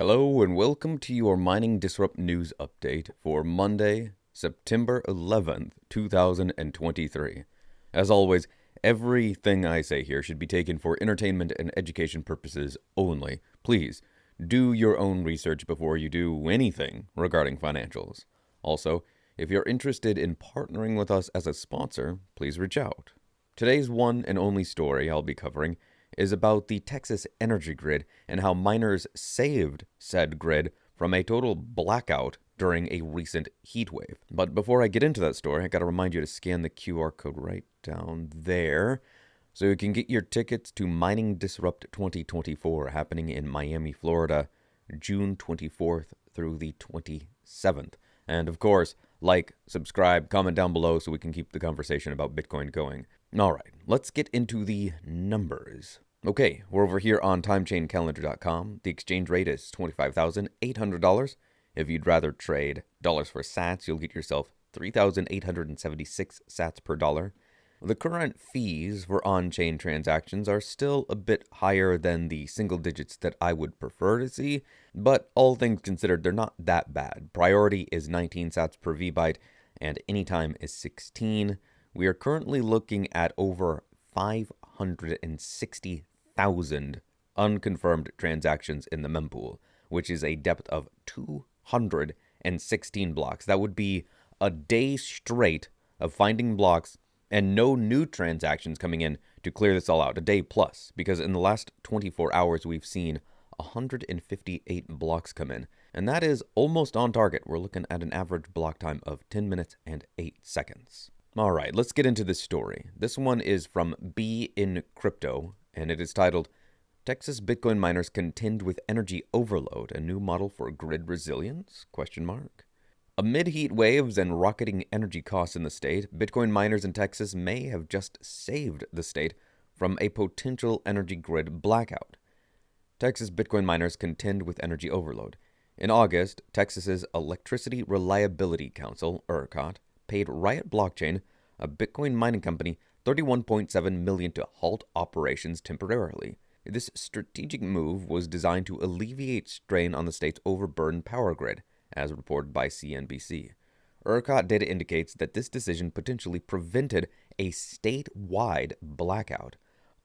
Hello and welcome to your Mining Disrupt News Update for Monday, September 11th, 2023. As always, everything I say here should be taken for entertainment and education purposes only. Please, do your own research before you do anything regarding financials. Also, if you're interested in partnering with us as a sponsor, please reach out. Today's one and only story I'll be covering is about the Texas energy grid and how miners saved said grid from a total blackout during a recent heat wave. But before I get into that story, I gotta remind you to scan the QR code right down there so you can get your tickets to Mining Disrupt 2024 happening in Miami, Florida, June 24th through the 27th. And of course, like, subscribe, comment down below so we can keep the conversation about Bitcoin going. All right, let's get into the numbers. Okay, we're over here on timechaincalendar.com. The exchange rate is $25,800. If you'd rather trade dollars for sats, you'll get yourself 3,876 sats per dollar. The current fees for on-chain transactions are still a bit higher than the single digits that I would prefer to see, but all things considered, they're not that bad. Priority is 19 sats per VByte, and anytime is 16. We are currently looking at over 560,000 unconfirmed transactions in the mempool, which is a depth of 216 blocks. That would be a day straight of finding blocks and no new transactions coming in to clear this all out. A day plus, because in the last 24 hours, we've seen 158 blocks come in, and that is almost on target. We're looking at an average block time of 10 minutes and 8 seconds. All right, let's get into this story. This one is from B in Crypto, and it is titled, Texas Bitcoin miners contend with energy overload, a new model for grid resilience? ? Amid heat waves and rocketing energy costs in the state, Bitcoin miners in Texas may have just saved the state from a potential energy grid blackout. Texas Bitcoin miners contend with energy overload. In August, Texas's Electricity Reliability Council, ERCOT, paid Riot Blockchain, a Bitcoin mining company, $31.7 million to halt operations temporarily. This strategic move was designed to alleviate strain on the state's overburdened power grid, as reported by CNBC. ERCOT data indicates that this decision potentially prevented a statewide blackout,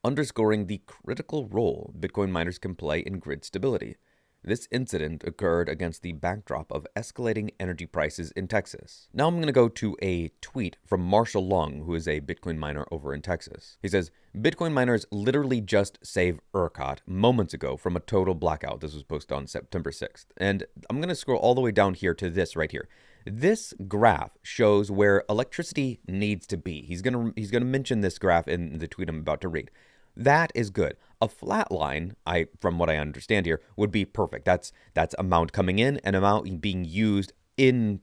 underscoring the critical role Bitcoin miners can play in grid stability. This incident occurred against the backdrop of escalating energy prices in Texas. Now I'm going to go to a tweet from Marshall Long, who is a Bitcoin miner over in Texas. He says, Bitcoin miners literally just saved ERCOT moments ago from a total blackout. This was posted on September 6th. And I'm going to scroll all the way down here to this right here. This graph shows where electricity needs to be. He's going to mention this graph in the tweet I'm about to read. That is good. A flat line, from what I understand here, would be perfect. That's amount coming in and amount being used in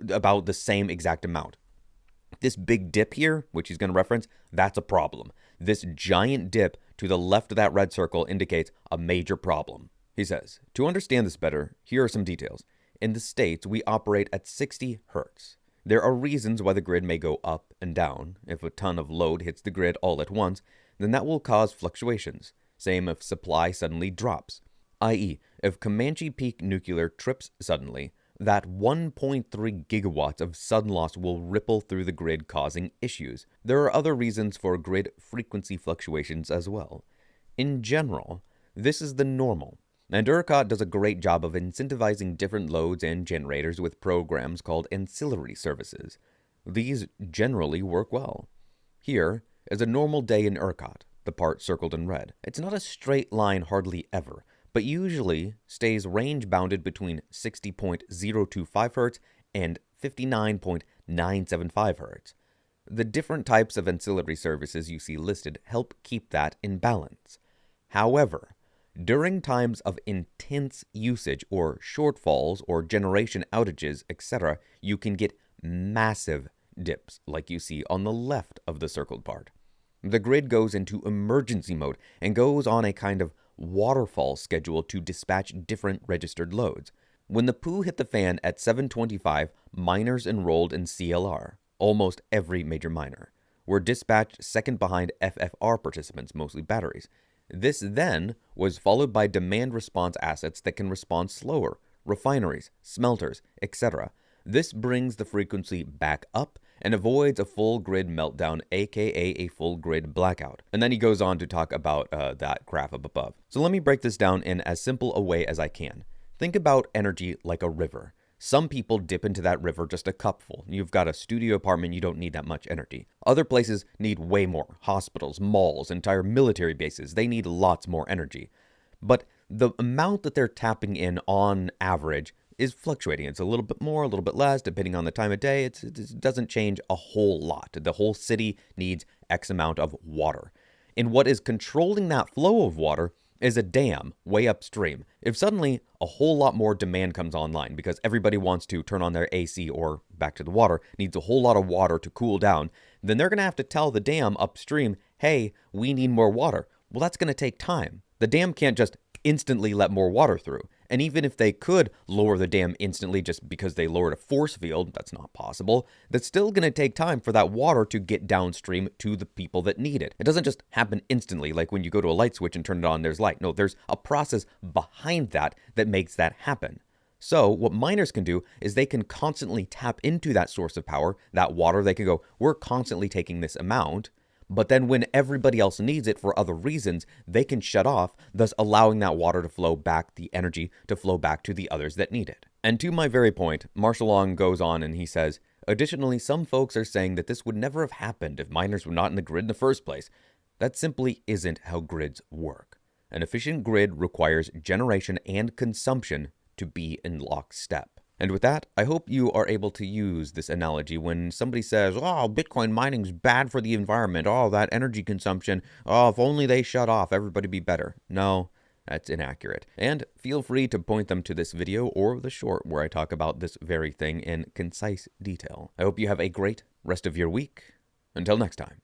about the same exact amount. This big dip here, which he's going to reference, that's a problem. This giant dip to the left of that red circle indicates a major problem. He says, to understand this better, here are some details. In the States, we operate at 60 hertz. There are reasons why the grid may go up and down. If a ton of load hits the grid all at once, then that will cause fluctuations. Same if supply suddenly drops, i.e., if Comanche Peak Nuclear trips suddenly, that 1.3 gigawatts of sudden loss will ripple through the grid, causing issues. There are other reasons for grid frequency fluctuations as well. In general, this is the normal, and ERCOT does a great job of incentivizing different loads and generators with programs called ancillary services. These generally work well. Here is a normal day in ERCOT, the part circled in red. It's not a straight line hardly ever, but usually stays range-bounded between 60.025 Hz and 59.975 Hz. The different types of ancillary services you see listed help keep that in balance. However, during times of intense usage or shortfalls or generation outages, etc., you can get massive dips like you see on the left of the circled part. The grid goes into emergency mode and goes on a kind of waterfall schedule to dispatch different registered loads. When the poo hit the fan at 7:25, miners enrolled in CLR, almost every major miner, were dispatched second behind FFR participants, mostly batteries. This then was followed by demand response assets that can respond slower, refineries, smelters, etc. This brings the frequency back up and avoids a full grid meltdown, aka a full grid blackout. And then he goes on to talk about that graph up above. So let me break this down in as simple a way as I can. Think about energy like a river. Some people dip into that river just a cupful. You've got a studio apartment, you don't need that much energy. Other places need way more. Hospitals, malls, entire military bases, they need lots more energy. But the amount that they're tapping in on average is fluctuating. It's a little bit more, a little bit less, depending on the time of day. It doesn't change a whole lot. The whole city needs X amount of water. And what is controlling that flow of water is a dam way upstream. If suddenly a whole lot more demand comes online because everybody wants to turn on their AC or back to the water, needs a whole lot of water to cool down, then they're going to have to tell the dam upstream, hey, we need more water. Well, that's going to take time. The dam can't just instantly let more water through. And even if they could lower the dam instantly just because they lowered a force field, that's not possible. That's still going to take time for that water to get downstream to the people that need it. It doesn't just happen instantly, like when you go to a light switch and turn it on, there's light. No, there's a process behind that that makes that happen. So what miners can do is they can constantly tap into that source of power, that water. They can go, we're constantly taking this amount. But then when everybody else needs it for other reasons, they can shut off, thus allowing that water to flow back, the energy to flow back to the others that need it. And to my very point, Marshall Long goes on and he says, additionally, some folks are saying that this would never have happened if miners were not in the grid in the first place. That simply isn't how grids work. An efficient grid requires generation and consumption to be in lockstep. And with that, I hope you are able to use this analogy when somebody says, oh, Bitcoin mining's bad for the environment. Oh, that energy consumption. Oh, if only they shut off, everybody'd be better. No, that's inaccurate. And feel free to point them to this video or the short where I talk about this very thing in concise detail. I hope you have a great rest of your week. Until next time.